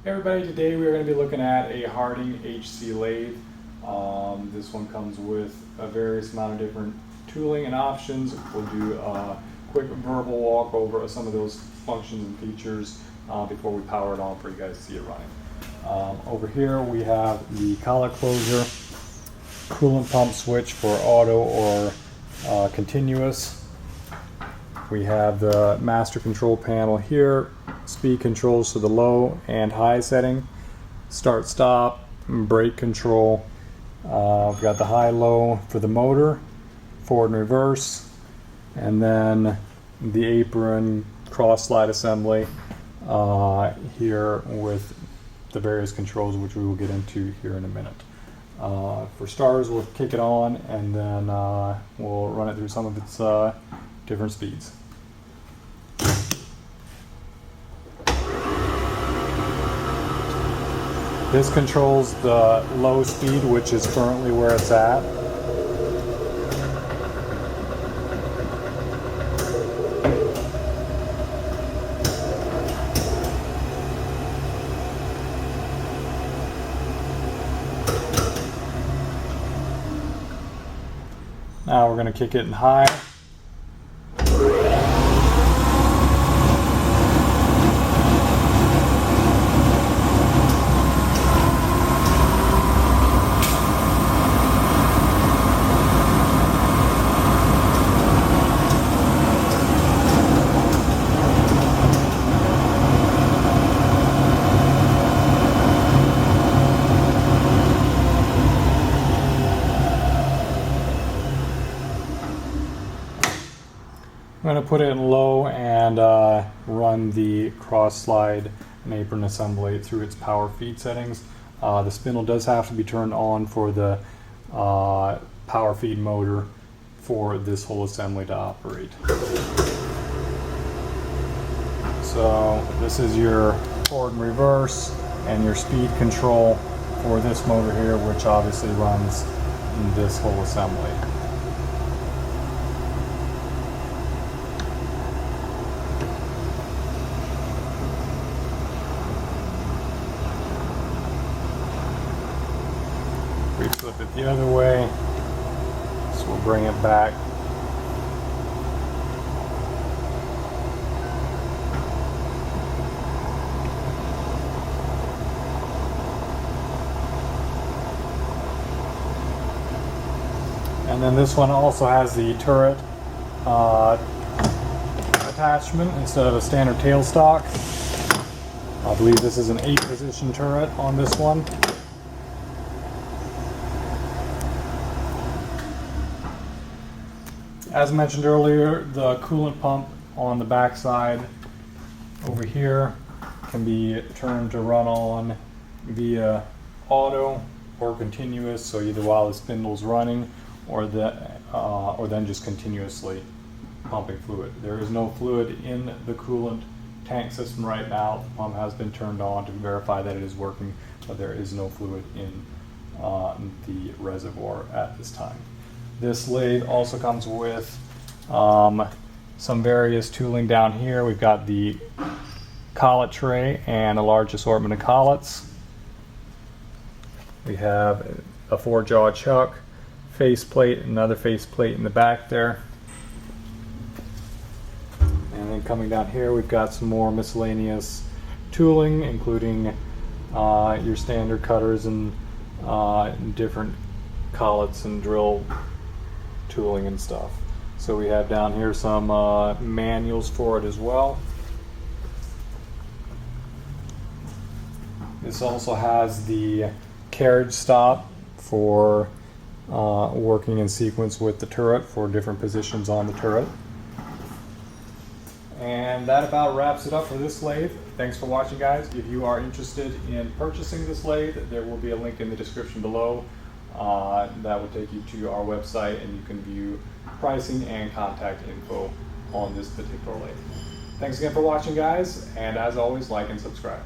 Hey everybody, today we are going to be looking at a Hardinge HC lathe. This one comes with a various amount of different tooling and options. We'll do a quick verbal walk over some of those functions and features before we power it on for you guys to see it running. Over here we have the Collet Closer coolant pump switch for auto or continuous. We have the master control panel here, speed controls to the low and high setting, start stop, brake control. We've got the high low for the motor, forward and reverse, and then the apron cross slide assembly here with the various controls, which we will get into here in a minute. For starters, we'll kick it on and then we'll run it through some of its different speeds. This controls the low speed, which is currently where it's at. Now we're going to kick it in high. I'm going to put it in low and run the cross slide and apron assembly through its power feed settings. The spindle does have to be turned on for the power feed motor for this whole assembly to operate. So this is your forward and reverse and your speed control for this motor here, which obviously runs this whole assembly. We flip it the other way, so we'll bring it back. And then this one also has the turret attachment instead of a standard tailstock. I believe this is an 8-position turret on this one. As mentioned earlier, the coolant pump on the back side over here can be turned to run on via auto or continuous, so either while the spindle's running or then just continuously pumping fluid. There is no fluid in the coolant tank system right now. The pump has been turned on to verify that it is working, but there is no fluid in the reservoir at this time. This lathe also comes with some various tooling down here. We've got the collet tray and a large assortment of collets. We have a 4-jaw chuck, faceplate, another faceplate in the back there. And then coming down here, we've got some more miscellaneous tooling, including your standard cutters and different collets and drill tooling and stuff. So we have down here some manuals for it as well. This also has the carriage stop for working in sequence with the turret for different positions on the turret. And that about wraps it up for this lathe. Thanks for watching, guys. If you are interested in purchasing this lathe, there will be a link in the description below. That will take you to our website and you can view pricing and contact info on this particular lathe. Thanks again for watching, guys, and as always, like and subscribe.